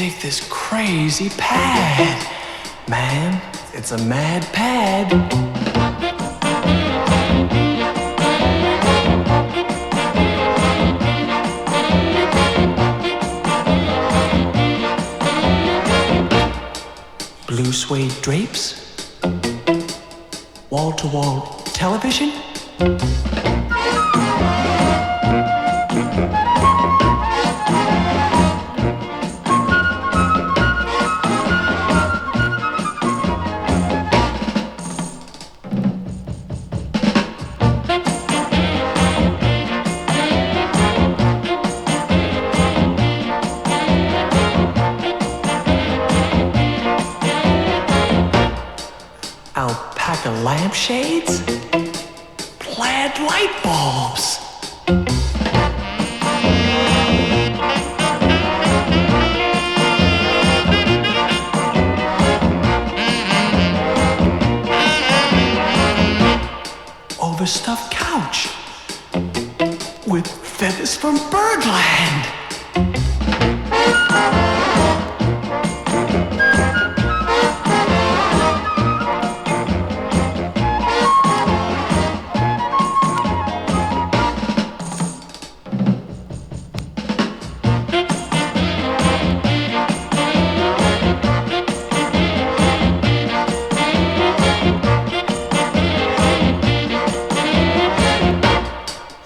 dig this crazy pad. Man, it's a mad pad. Blue suede drapes, wall-to-wall television. Alpaca lampshades, plaid light bulbs. Overstuffed couch with feathers from Birdland.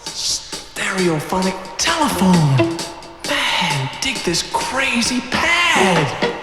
Stereophonic telephone. Man, dig this crazy pad.